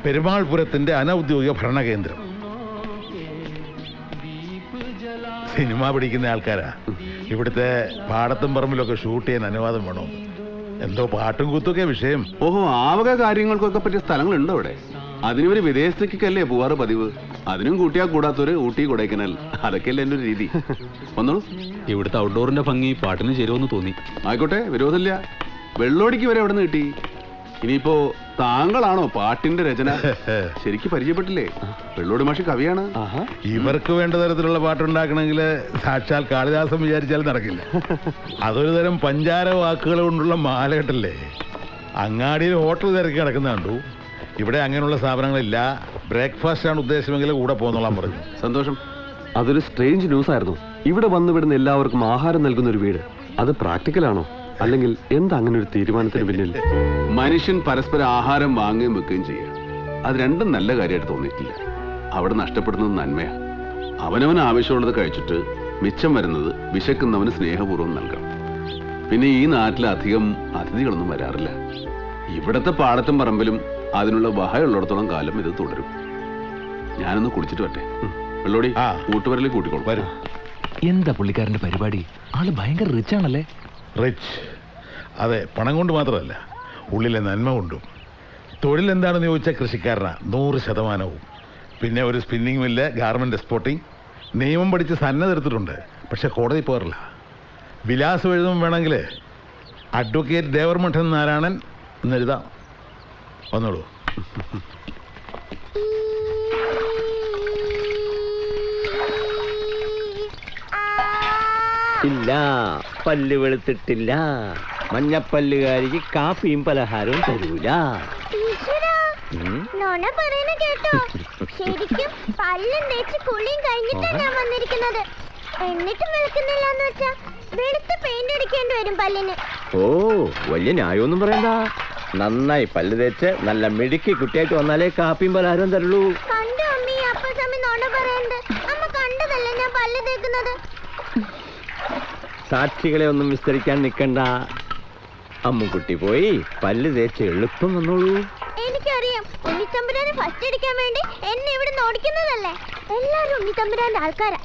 പെരുമാൾപുരത്തിന്റെ അനൗദ്യോഗിക ഭരണകേന്ദ്രം. സിനിമ പിടിക്കുന്ന ആൾക്കാരാ. ഇവിടുത്തെ പാടത്തും പറമ്പിലൊക്കെ ഷൂട്ട് ചെയ്യാൻ അനുവാദം വേണോ? എന്തോ പാട്ടും കൂത്തൊക്കെ വിഷയം. ഓഹോ, ആവക കാര്യങ്ങൾക്കൊക്കെ പറ്റിയ സ്ഥലങ്ങളുണ്ടോ അവിടെ? അതിനൊരു വിദേശത്തേക്കല്ലേ പോവാറ് പതിവ്. അതിനും കൂട്ടിയാ കൂടാത്തൊരു ഊട്ടി കൊടൈക്കനാൽ, അതൊക്കെയല്ലേ എൻ്റെ ഒരു രീതി. വന്നോളൂ. ഇവിടുത്തെ ഔട്ട്ഡോറിന്റെ ഭംഗി പാട്ടിന് ചേരുമെന്ന് തോന്നി. ആയിക്കോട്ടെ, വിരോധമില്ല. വെള്ളോടിക്ക് വരെ എവിടെ നിന്ന് കിട്ടി? ഇനിയിപ്പോ താങ്കളാണോ പാട്ടിന്റെ രചന? ശരിക്കും പരിചയപ്പെട്ടില്ലേ? വെള്ളോടി മാഷി കവിയാണ്. ഇവർക്ക് വേണ്ട തരത്തിലുള്ള പാട്ടുണ്ടാക്കണമെങ്കിൽ സാക്ഷാൽ കാളിദാസം വിചാരിച്ചാൽ നടക്കില്ല. അതൊരു തരം പഞ്ചാര വാക്കുകൾ കൊണ്ടുള്ള മാലകെട്ടല്ലേ. അങ്ങാടിയിൽ ഹോട്ടൽ തിരക്കി കിടക്കുന്ന കണ്ടു. ഇവിടെ അങ്ങനെയുള്ള സ്ഥാപനങ്ങളില്ല. ബ്രേക്ക്ഫാസ്റ്റ് ആണ് ഉദ്ദേശമെങ്കിൽ കൂടെ പോന്നോളാൻ പറഞ്ഞു. സന്തോഷം. അതൊരു സ്ട്രേഞ്ച് ന്യൂസ് ആയിരുന്നു. ഇവിടെ വന്നു വിടുന്ന എല്ലാവർക്കും ആഹാരം നൽകുന്ന ഒരു വീട്, അത് പ്രാക്ടിക്കലാണോ? അല്ലെങ്കിൽ എന്താ അങ്ങനെ ഒരു തീരുമാനത്തിന് പിന്നിൽ? മനുഷ്യൻ പരസ്പരം ആഹാരം വാങ്ങുകയും വെക്കുകയും ചെയ്യുക, അത് രണ്ടും നല്ല കാര്യമായിട്ട് തോന്നിയിട്ടില്ല. അവിടെ നഷ്ടപ്പെടുന്നത് നന്മയാ. അവനവന് ആവശ്യമുള്ളത് കഴിച്ചിട്ട് മിച്ചം വരുന്നത് വിശക്കുന്നവന് സ്നേഹപൂർവ്വം നൽകണം. പിന്നെ ഈ നാട്ടിൽ അധികം അതിഥികളൊന്നും വരാറില്ല. ഇവിടത്തെ പാടത്തും പറമ്പിലും അതിനുള്ള വഹയുള്ളിടത്തോളം കാലം ഇത് തുടരും. ഞാനൊന്ന് കുടിച്ചിട്ട് വട്ടെ. വെള്ളോടി കൂട്ടുവരലേക്ക് കൂട്ടിക്കോളൂ. വരും. എന്താ പുള്ളിക്കാരന്റെ പരിപാടി? ആള് ഭയങ്കര റിച്ച് ആണല്ലേ? റിച്ച്, അതെ. പണം കൊണ്ട് മാത്രമല്ല, ഉള്ളിലെ നന്മ കൊണ്ടും. തൊഴിൽ എന്താണെന്ന് ചോദിച്ചാൽ കൃഷിക്കാരനാ 100%. പിന്നെ ഒരു സ്പിന്നിങ് മില്ല്, ഗാർമെന്റ് എക്സ്പോർട്ടിങ്. നിയമം പഠിച്ച് സന്നദ്ധ എടുത്തിട്ടുണ്ട്, പക്ഷെ കോടതി പോറില്ല. വിലാസം എഴുതും വേണമെങ്കിൽ അഡ്വക്കേറ്റ് ദേവർമഠൻ നാരായണൻ എന്നെഴുതാം. വന്നോളൂ. ഇല്ല, പല്ല് വെളുത്തിട്ടില്ല. മഞ്ഞപ്പല്ലുകാരിക്ക് കാപ്പിയും പലഹാരവും തരൂല. ശരിക്കും പല്ലും തേച്ച് കുളിയും കഴിഞ്ഞിട്ടാണ് ഞാൻ വന്നിരിക്കുന്നത്. എന്നിട്ടും വെളുക്കുന്നില്ല എന്ന് വെച്ചാ വെളുത്ത് പെയിന്റ് അടിക്കേണ്ടി വരും പല്ലിന്. ഓ, വലിയ ന്യായമൊന്നും പറയണ്ട. നന്നായി പല്ല് തേച്ച് നല്ല മിടുക്കി കുട്ടിയായിട്ട് വന്നാലേ കാപ്പിയും പലഹാരവും തരുള്ളൂ. കണ്ടു അമ്മി, അപ്പ സമയം നോണ പറയണ്ട്. അമ്മ കണ്ടതല്ലേ ഞാൻ പല്ല് തേക്കുന്നത്. സാക്ഷികളെ ഒന്നും വിസ്തരിക്കാൻ നിൽക്കണ്ട. അമ്മുക്കുട്ടി പോയി പല്ല് തേച്ച് എളുപ്പം വന്നോളൂ. എനിക്കറിയാം, ഉണ്ണിത്തമ്പുരാനെ ഫസ്റ്റ് അടിക്കാൻ വേണ്ടി എന്നെ ഇവിടെ ഓടിക്കുന്നതല്ലേ. എല്ലാരും ഉണ്ണിത്തമ്പുരാന്റെ ആൾക്കാരാ.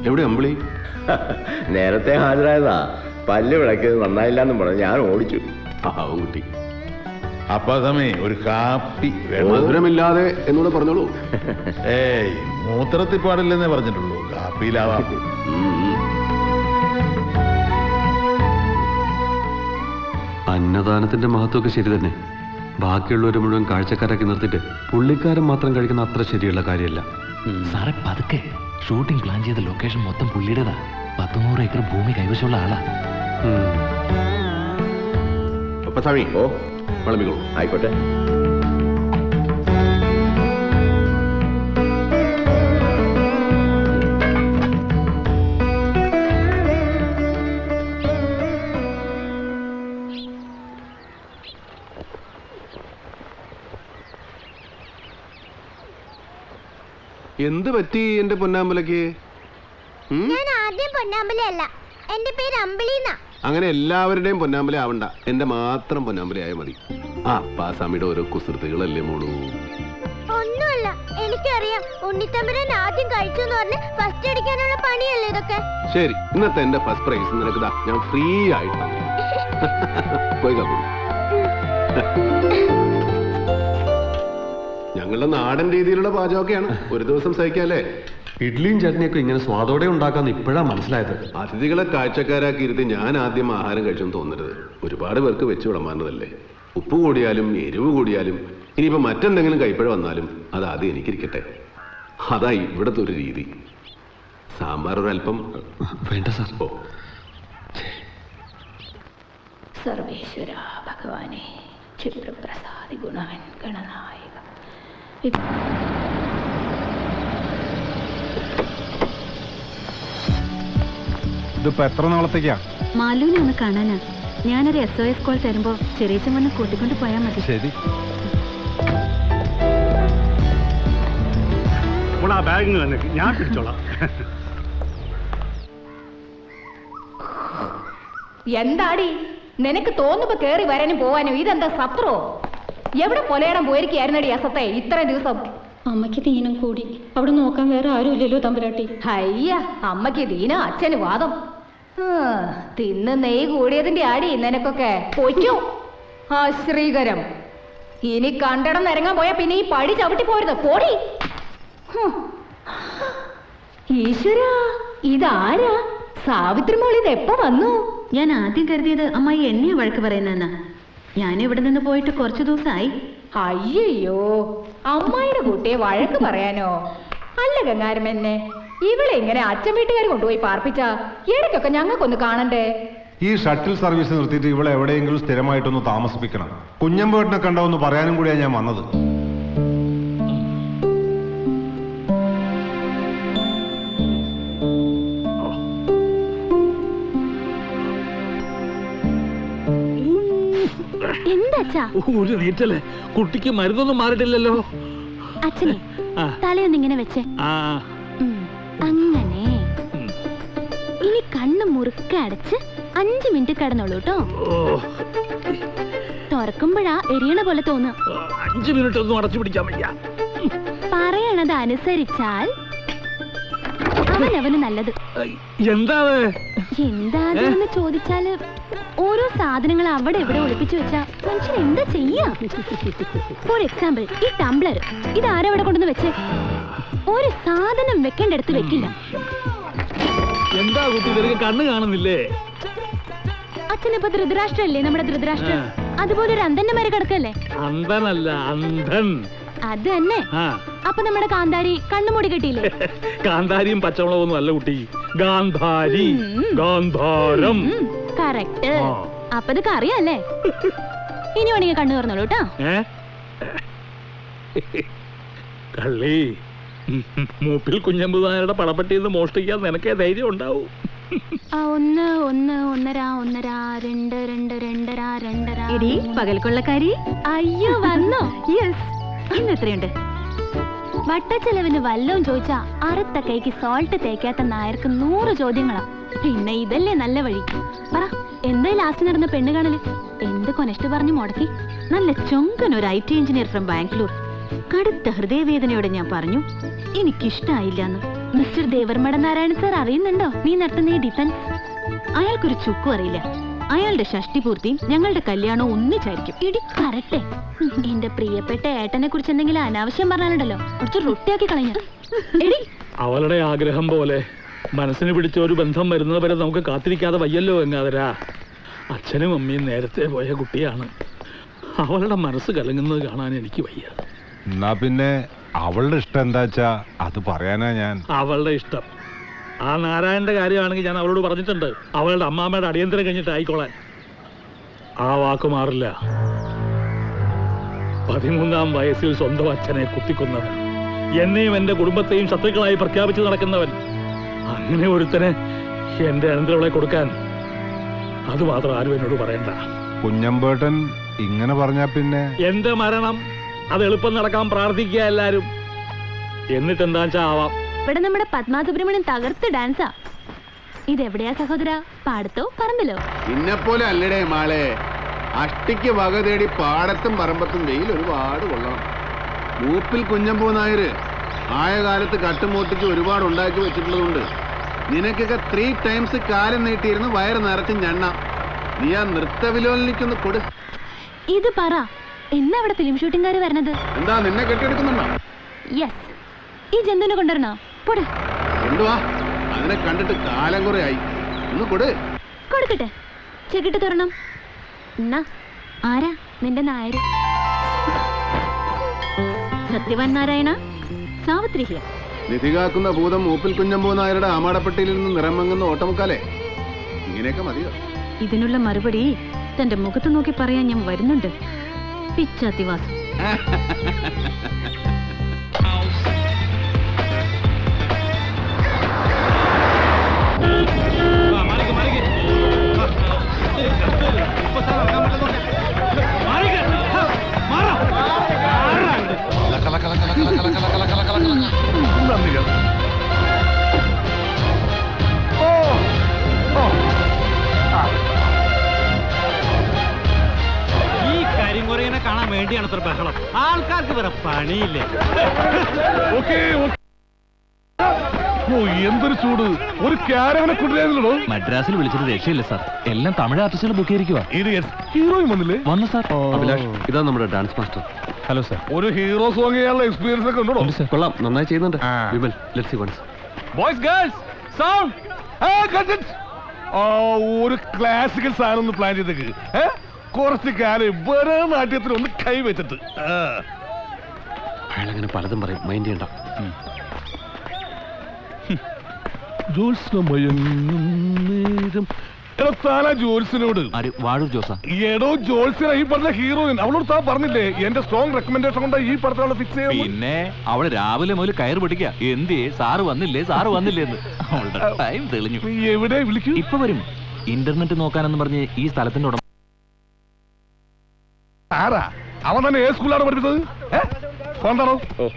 എവിടെ അമ്പിളി? നേരത്തെ ഹാജരായതാ. പല്ല് വിളക്കിയത് നന്നായില്ലെന്നും പറഞ്ഞു ഞാൻ ഓടിച്ചു. കുട്ടി അപ്പാസമേ ഒരു കാപ്പി വേണം. മധുരമില്ലാതെ എന്നൂടെ പറഞ്ഞോളൂ. ഏയ്, മൂത്രത്തിൽ പാടില്ലെന്നേ പറഞ്ഞിട്ടുള്ളൂ. കാപ്പിയിലാവാം. അന്നദാനത്തിന്റെ മഹത്വമൊക്കെ ശരി തന്നെ. ബാക്കിയുള്ളവരെ മുഴുവൻ കാഴ്ചക്കാരാക്കി നിർത്തിയിട്ട് പുള്ളിക്കാരൻ മാത്രം കഴിക്കുന്ന അത്ര ശരിയുള്ള കാര്യമല്ല. സാറേ പതുക്കെ. ഷൂട്ടിംഗ് പ്ലാൻ ചെയ്ത ലൊക്കേഷൻ മൊത്തം പുള്ളിയുടേതാ. 100 ഏക്കർ ഭൂമി കൈവശമുള്ള ആളാ. അപ്പസ്വാമി, ഓ വിളമ്പിക്കോളൂ. ആയിക്കോട്ടെ. എന്ത് പറ്റി എന്റെ പൊന്നാമ്പലക്ക്? ഞാൻ ആദ്യം പൊന്നാമ്പലയല്ല, എന്റെ പേര് അമ്പിളിന്നാ. അങ്ങനെ എല്ലാവരുടെയും പൊന്നാമ്പല ആവണ്ട, എന്റെ മാത്രം പൊന്നാമ്പല ആയാൽ മതി. ആ അപ്പാസ്വാമിയുടെ ഓരോ കുസൃതികളല്ലേ മോളൂ. ഒന്നുമല്ല, എനിക്കറിയാം. ഉണ്ണിത്തമ്പുരാൻ ആദ്യം കഴിച്ചു എന്ന് പറഞ്ഞ് ഫസ്റ്റ് അടിക്കാനുള്ള പണിയല്ലേ ഇതൊക്കെ. ശരി, ഇന്നത്തെ എന്റെ ഫസ്റ്റ് പ്രൈസ് നിനക്ക് ദാ ഞാൻ ഫ്രീ ആയിട്ട് പോയി കാപ്പി. ഞങ്ങളുടെ നാടൻ രീതിയിലുള്ള പാചകമൊക്കെയാണ്. ഒരു ദിവസം സഹിക്കാല്ലേ. ഇഡ്ലിയും ചട്നിയൊക്കെ ഇങ്ങനെ സ്വാദോടെ ഉണ്ടാക്കാന്ന് ഇപ്പോഴാ മനസ്സിലായത്. അതിഥികളെ കാഴ്ചക്കാരാക്കി ഇരുത്തി ഞാൻ ആദ്യം ആഹാരം കഴിച്ചെന്ന് തോന്നരുത്. ഒരുപാട് പേർക്ക് വെച്ച് വിളമ്പാനതല്ലേ. ഉപ്പ് കൂടിയാലും എരിവ് കൂടിയാലും ഇനിയിപ്പോൾ മറ്റെന്തെങ്കിലും കൈപ്പഴ വന്നാലും അത് ആദ്യം എനിക്കിരിക്കട്ടെ. അതാ ഇവിടുത്തെ ഒരു രീതി. സാമ്പാർ ഒരല്പം വേണ്ട സാർ. ഓ, സർവേശ്വര ഭഗവാനെ ക്ഷിപ്രപ്രസാദി ഗുണവൻ ഗണനായക. ഇതിപ്പോ എത്ര നാളത്തേക്കാ? മാലുവിനെ ഒന്ന് കാണാനാ. ഞാനൊരു SOS കോൾ തരുമ്പോ ചെറിയച്ചൻ വന്ന് കൂട്ടിക്കൊണ്ട് പോയാൽ മതി. ശരി. ഞാൻ പിടിച്ചോളാം. എന്താടി നിനക്ക് തോന്നുമ്പോ കേറി വരാനും പോവാനും ഇതെന്താ സത്രോ? എവിടെ പൊലയിടാൻ പോയിരിക്കായിരുന്നടി അസത്തെ ഇത്രയും ദിവസം? അമ്മയ്ക്ക് ദീനം കൂടി. അവിടെ നോക്കാൻ വേറെ ആരും ഇല്ലല്ലോ തമ്പുരാട്ടി. അയ്യ, അമ്മയ്ക്ക് ദീന അച്ഛന് വാദം. തിന്ന് നെയ് കൂടിയതിന്റെ ആടി നിനക്കൊക്കെ പൊയ്ക്കോ. ആ ശ്രീകരം, ഇനി കണ്ടടം നിരങ്ങാൻ പോയാ പിന്നെ ഈ പടി ചവിട്ടി പോരുത്. പോടി. ഈശ്വര, ഇതാരാ? സാവിത്രി മോൾ ഇത് എപ്പോ വന്നു? ഞാൻ ആദ്യം കരുതിയത് അമ്മായി എന്നെയാ വഴക്ക് പറയുന്നെന്നാ. ഞാൻ ഇവിടെ നിന്ന് പോയിട്ട് കുറച്ചു ദിവസമായി. അയ്യോ, അമ്മായിയുടെ കുട്ടിയെ വഴക്ക് പറയാനോ? അല്ല ഗംഗാരമെന്നെ, ഇവളെ ഇങ്ങനെ അച്ഛൻ വീട്ടുകാർ കൊണ്ടുപോയി പാർപ്പിച്ച ഇടയ്ക്കൊക്കെ ഞങ്ങൾക്കൊന്ന് കാണണ്ടേ? ഈ ഷട്ടിൽ സർവീസ് നിർത്തിയിട്ട് ഇവിടെ എവിടെയെങ്കിലും സ്ഥിരമായിട്ടൊന്ന് താമസിപ്പിക്കണം. കുഞ്ഞമ്പേട്ടിനെ കണ്ടോന്ന് പറയാനും കൂടിയാണ് ഞാൻ വന്നത്. എന്താ ഒരു നീറ്റല്ലേ, കുട്ടിക്ക് മരുന്നൊന്നും മാറിയിട്ടില്ലല്ലോ. അച്ഛനെ തലയൊന്നിങ്ങനെ വെച്ചേ. അങ്ങനെ ഇനി കണ്ണ് മുറുക്കെ അടച്ച് 5 മിനിറ്റ് കിടന്നോളൂ കേട്ടോ. തുറക്കുമ്പോഴാ എരിയണ പോലെ തോന്നുക. 5 മിനിറ്റ് ഒന്നും അടച്ചു പിടിക്കാൻ വയ്യ. പറയണത് അനുസരിച്ചാൽ അവനവന് നല്ലത്. എന്താ എന്താന്ന് ചോദിച്ചാല് ഓരോ സാധനങ്ങൾ അവിടെ എവിടെ ഒളിപ്പിച്ചു വെച്ചാ മനുഷ്യൻ എന്താ ചെയ്യാ? ഫോർ എക്സാമ്പിൾ, ഈ ടംബ്ലർ ഇത് ആരവിടെ കൊണ്ടുവന്ന് വെച്ചേ? ഒരു സാധനം വെക്കേണ്ടടുത്ത് വെക്കില്ല. എന്താ കുട്ടി നിനക്ക് കണ്ണ് കാണുന്നില്ലേ? അച്ഛനിപ്പോ ധൃതരാഷ്ട്രല്ലേ, നമ്മുടെ ധൃതരാഷ്ട്രം. അതുപോലെ ഒരു അന്ധന്റെ മാര് കിടക്കല്ലേ? അന്ധനല്ല, അന്ധൻ. അത് തന്നെ. അപ്പൊ നമ്മുടെ കാന്താരി കണ്ണുമൂടി കെട്ടിയില്ലേ? കാന്താരിയും പച്ചമുളകൊന്നും അല്ല കുട്ടി, ഗാന്ധാരി, ഗാന്ധാരം. കറക്റ്റ്. അപ്പൊ ഇതൊക്കെ അറിയാല്ലേ? ഇനി വേണമെങ്കിൽ കണ്ണു തുറന്നോളൂ കേട്ടോ. കള്ളി, മൂപ്പിൽ കുഞ്ഞമ്പുതാനയുടെ പടപ്പെട്ടിയിൽ നിന്ന് മോഷ്ടിക്കാൻ നിനക്കേ ധൈര്യം ഉണ്ടാവും. 1 1 1.5 1.5 2 2 2.5 2.5. എടി പകൽക്കൊള്ളക്കാരി. അയ്യോ വന്നോ? യെസ്. ഇന്ന് എത്രയുണ്ട്? വട്ടച്ചെലവിന് വല്ലവും ചോദിച്ചാ അറുത്ത കൈക്ക് സോൾട്ട് തേക്കാത്ത നായർക്ക് 100 ചോദ്യങ്ങളാ. പിന്നെ ഇതല്ലേ നല്ല വഴി. പറ, എന്താ ലാസ്റ്റ് നടന്ന പെണ്ണ് കാണല്? എന്ത് കൊനഷ്ട പറഞ്ഞു മുടക്കി? നല്ല ചൊങ്കനൊരു IT എഞ്ചിനീയർ ഫ്രം ബാംഗ്ലൂർ. കടുത്ത ഹൃദയവേദനയോടെ ഞാൻ പറഞ്ഞു എനിക്കിഷ്ടായില്ലെന്ന്. മിസ്റ്റർ ദേവർമട നാരായണൻ സാർ അറിയുന്നുണ്ടോ നീ നടത്തുന്ന ഈ ഡിഫൻസ്? അയാൾക്കൊരു ചുക്കും അറിയില്ല. അയാളുടെ ഷഷ്ടിപൂർത്തിയും ഞങ്ങളുടെ കല്യാണവും ഒന്നിച്ചായിരിക്കും. ഇടി പറട്ടെ. എന്റെ പ്രിയപ്പെട്ട ഏട്ടനെ കുറിച്ച് എന്തെങ്കിലും അനാവശ്യം പറഞ്ഞാലുണ്ടല്ലോ കുറച്ച് റൊട്ടിയാക്കി കളഞ്ഞ. എടി, അവളുടെ ആഗ്രഹം പോലെ മനസ്സിന് പിടിച്ച ഒരു ബന്ധം വരുന്നത് വരെ നമുക്ക് കാത്തിരിക്കാതെ വയ്യല്ലോ എങ്ങാതരാ. അച്ഛനും അമ്മയും നേരത്തെ പോയ കുട്ടിയാണ്. അവളുടെ മനസ്സ് കലങ്ങുന്നത് കാണാൻ എനിക്ക് വയ്യ. എന്നാ പിന്നെ അവളുടെ ഇഷ്ടം എന്താച്ചാ അത് പറയാനാ ഞാൻ. അവളുടെ ഇഷ്ടം. ആ നാരായണന്റെ കാര്യമാണെങ്കിൽ ഞാൻ അവളോട് പറഞ്ഞിട്ടുണ്ട്, അവളുടെ അമ്മാമ്മയുടെ അടിയന്തരം കഴിഞ്ഞിട്ട് ആയിക്കോളാൻ. ആ വാക്ക് മാറില്ല. 13ാം വയസ്സിൽ സ്വന്തം അച്ഛനെ കുത്തിക്കൊന്നവൻ, എന്നെയും എന്റെ കുടുംബത്തെയും ശത്രുക്കളായി പ്രഖ്യാപിച്ചു നടക്കുന്നവൻ, അങ്ങനെ ഒരുത്തനെ എന്റെ അനന്തരവളെ കൊടുക്കാൻ അത് മാത്രം ആരും എന്നോട് പറയണ്ട. കുഞ്ഞമ്പേട്ടൻ ഇങ്ങനെ പറഞ്ഞാ പിന്നെ എന്റെ മരണം അത് എളുപ്പം നടക്കാൻ പ്രാർത്ഥിക്കുക എല്ലാരും. എന്നിട്ടെന്താ വെച്ചാ ആവാം. ഇവിടെ നമ്മുടെ പത്മാ സുബ്രഹ്മണ്യൻ തകർത്ത് ഡാൻസാ. ഇതെവിടെയാ സഹോദര? പാടത്തോ പറമ്പിലോ? നിന്നെപ്പോലെ അല്ലടേ മാളെ. അഷ്ടിക്ക് വക തേടി പാടത്തും പറമ്പത്തും വെയിൽ ഒരുപാട് കൊള്ളണം. മൂപ്പിൽ കുഞ്ഞമ്പൂ നായര് ആയ കാലത്ത് കട്ടുമൂട്ടിച്ച് ഒരുപാട് ഉണ്ടാക്കി വെച്ചിട്ടുള്ളതുകൊണ്ട് നിനക്കൊക്കെ 3 times കാലം നീട്ടിയിരുന്ന് വയറ് നിറച്ചും ഞണ്ണ. നീ ആ നൃത്തവിലോലിക്കൊന്ന് കൊടു. ഇത് പറ, എന്നാ അവിടെ ഫിലിം ഷൂട്ടിംഗുകാര് വരണത്? എന്താ നിന്നെ കെട്ടിയെടുക്കുന്നുണ്ടോ? യെസ്. ഈ ജന്തുവിനെ കൊണ്ടുവരണോ? പൊട്. കൊണ്ടുവാ. അതിനെ കണ്ടിട്ട് കാലം കുറെ ആയി. ഒന്ന് കൊടു. കൊടുക്കട്ടെ. ചെകിട്ട് തുറണം. എന്നാ ആരാ നിന്റെ നായര്? സത്യവാൻ നാരായണ, സാവിത്രി ഹിയർ. നിധി കാക്കുന്ന ഭൂതം മൂപ്പിൽ കുഞ്ഞമ്പൂ നായരുടെ ആമാടപ്പെട്ടിയിൽ നിന്ന് നിറം മങ്ങുന്ന ഓട്ടമുക്കാലേ. ഇങ്ങനെയൊക്കെ മതിയോ? ഇതിനുള്ള മറുപടി തന്റെ മുഖത്ത് നോക്കി പറയാൻ ഞാൻ വരുന്നുണ്ട്. പിച്ചാത്തിവാസം. ഈ കരിങ്കുരങ്ങനെ കാണാൻ വേണ്ടിയാണ് ഇത്ര ബഹളം. ആൾക്കാർക്ക് വേറെ പണിയില്ലേ? എന്തൊരു ചൂട്! ഒരു ക്യാരവനെ കൊണ്ടുവരുന്നല്ലോ. മദ്രാസിൽ വിളിച്ചിട്ട് രക്ഷയില്ല സാർ. എല്ലാം തമിഴ് ആർട്ടിസ്റ്റുകൾ ബുക്ക് ചെയ്തിരിക്കുക. ഹീറോയും വന്നില്ലേ? വന്നു സാർ. അഭിലാഷ്, ഇതാ നമ്മുടെ ഡാൻസ് മാസ്റ്റർ. Hello sir. ഒരു ഹീറോ സോങ് ചെയ്യാനുള്ള എക്സ്പീരിയൻസ് ഒക്കെ ഉണ്ടോ? കൊള്ളാം, നന്നായി ചെയ്യുന്നുണ്ട്. Vimal, let's see once. Boys girls sound. ഒരു ക്ലാസിക്കൽ സാധനം ഒന്ന് പ്ലാൻ ചെയ്തേക്ക്. കുറച്ച് കാലം ഭരതനാട്യത്തിൽ ഒന്ന് കൈവച്ചിട്ട്. അയാളങ്ങനെ പലതും പറയും, മൈൻഡ് ചെയ്യണ്ട. ജോത്സിനോട് വാഴൂർ ജോസാ. എടോ ജോത്സ്യന ഈ പറഞ്ഞ ഹീറോയിൻ, അവളോട് താൻ പറഞ്ഞില്ലേ എന്റെ സ്ട്രോങ് റെക്കമെൻഡേഷൻ കൊണ്ട് ഈ പടത്തിലുള്ള ഫിക്സ് ചെയ്യാം. പിന്നെ അവള് രാവിലെ മുതൽ കയറ് പിടിക്കുക. എന്തേ സാറ് വന്നില്ലേ എന്ന്. അവളുടെ ടൈം തെളിഞ്ഞു. എവിടെ വിളിക്കൂ? ഇപ്പൊ വരും. ഇന്റർനെറ്റ് നോക്കാനെന്ന് പറഞ്ഞ് ഈ സ്ഥലത്തിന്റെ ഉടമ. ആരാ അവൻ? തന്നെ ഏത് സ്കൂളാണ് പഠിപ്പിച്ചത്? കൊണ്ടാണോ? Oh,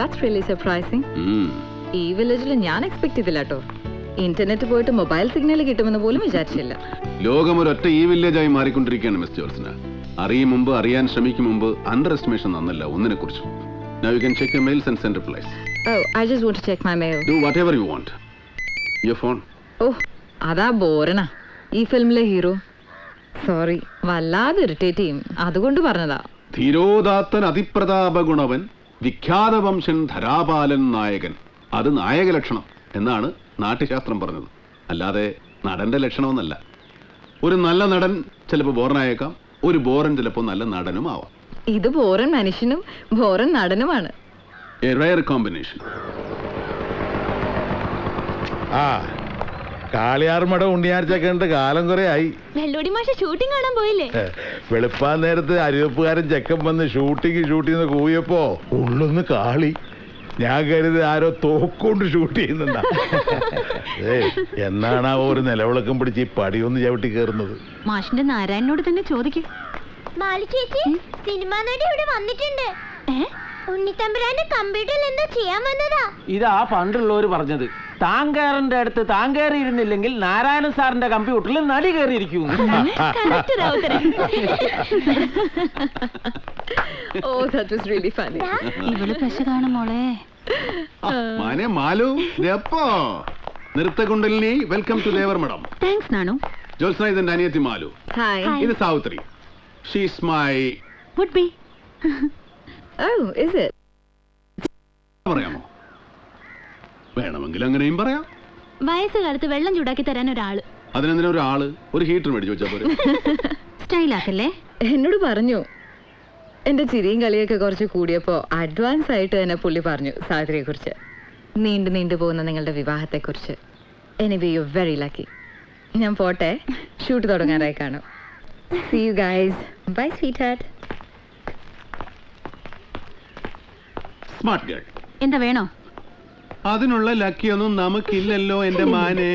that's really surprising. ഈ വില്ലേജിൽ ഞാൻ എക്സ്പെക്ട് ചെയ്തില്ല കേട്ടോ. ഇന്റർനെറ്റ് പോയിട്ട് മൊബൈൽ സിഗ്നൽ കിട്ടുമെന്ന് പോലും വിചാരിച്ചില്ല. ലോകം ഒരൊറ്റ ഈ വില്ലേജായി മാറിക്കൊണ്ടിരിക്കുകയാണ് മിസ് ജോൾസിന. അറിയും മുമ്പ്, അറിയാൻ ശ്രമിക്കും മുമ്പ് അണ്ടർ എസ്റ്റിമേഷൻ നന്നല്ല ഒന്നിനെ കുറിച്ചും. Now you can check your mails and send replies. Oh, I just want to check my mail. Do whatever you want. Your phone. ഓ, അതാ ബോറനാ ഈ ഫിലിമിലെ ഹീറോ. സോറി, വല്ലാതെ ഇറിറ്റേറ്റ് ചെയ്യും, അതുകൊണ്ട് പറഞ്ഞതാ. ധീരോദാത്തൻ അതിപ്രതാപഗുണവൻ വിഖ്യാത വംശൻ ധരാപാലൻ നായകൻ. അത് നായക ലക്ഷണം എന്നാണ് നാട്യശാസ്ത്രം പറഞ്ഞത്, അല്ലാതെ നടന്റെ ലക്ഷണമെന്നല്ല. ഒരു നല്ല നടൻ ചിലപ്പോൾ ബോറനായേക്കാം, ഒരു ബോറൻ ചിലപ്പോൾ നല്ല നടനും ആവാം. ഇത് ബോറൻ മനുഷ്യനും ബോറൻ നടനുമാണ്. A rare combination. ആ കാളിയാർമടം ഉണ്ണിയാഴ്ച കണ്ട് കാലം കുറെ ആയി. വെള്ളോടി മാഷ ഷൂട്ടിംഗ് കാണാൻ പോയില്ലേ? വെളുപ്പാൻ നേരത്ത് അരിവെപ്പുകാരൻ ചെക്കൻ വന്ന് ഷൂട്ടിങ് കൂവിയപ്പോ ഉള്ളൊന്ന് കാളി. ഞാൻ കരുതി ആരോ തോക്കൊണ്ട് ഷൂട്ട് ചെയ്യുന്നുണ്ടാ. എന്നാണ് ആ ഒരു നിലവിളക്കം പിടിച്ച് ഈ പടിയൊന്ന് ചവിട്ടി കയറുന്നത്. മാഷിന്റെ നാരായണനോട് തന്നെ ചോദിക്കും. ചേച്ചി, സിനിമാ നടി ഇവിടെ വന്നിട്ടുണ്ട്. ഉണ്ണിത്തമ്പുരാന്റെ കമ്പ്യൂട്ടറിൽ എന്താ ചെയ്യാൻ വന്നതാ? ഇതാ പണ്ടുള്ളവര് പറഞ്ഞത്, താങ്കേറിന്റെ അടുത്ത് താങ്കേറി ഇരുന്നില്ലെങ്കിൽ നാരായണ സാറിന്റെ കമ്പ്യൂട്ടറിൽ നടി കയറിയിരിക്കും. Oh, that was really funny. ഇവള് പശ കാണും മോളെ. മാനെ മാലു, ഇതെപ്പോ നൃത്തകുണ്ടലിനി. Welcome to Devar Madom. Thanks Nanu. Jyotsna ഇതെന്റെ അനിയത്തി മാലു. Hi. ഇത് Savitri. She's my. Would be. Oh, is it? പറയാമോ? വേണമെങ്കിൽ അങ്ങനെയും പറയാം. വയസ്സുകാലത്ത് വെള്ളം ചൂടാക്കി തരാൻ ഒരാള്. അതിനെന്തിനാ ഒരാള്? ഒരു ഹീറ്റർ മേടിച്ചു വെച്ചാ പോരെ. സ്റ്റൈലാക്കല്ലേ? എന്നോട് പറഞ്ഞു. എന്റെ ചിരിയും കളിയൊക്കെ കുറച്ച് കൂടിയപ്പോ അഡ്വാൻസ് ആയിട്ട് തന്നെ പുള്ളി പറഞ്ഞു സാവിത്രിയെ കുറിച്ച്, നീണ്ടു പോകുന്ന നിങ്ങളുടെ വിവാഹത്തെ കുറിച്ച്. Anyway you very lucky. ഞാൻ പോട്ടെ, ഷൂട്ട് തുടങ്ങാനായി കാണും. See you guys. Bye, sweetheart. Smart girl. എന്താ വേണോ? അതിനുള്ള ലക്കിയൊന്നും നമുക്കില്ലല്ലോ എന്റെ മാനേ.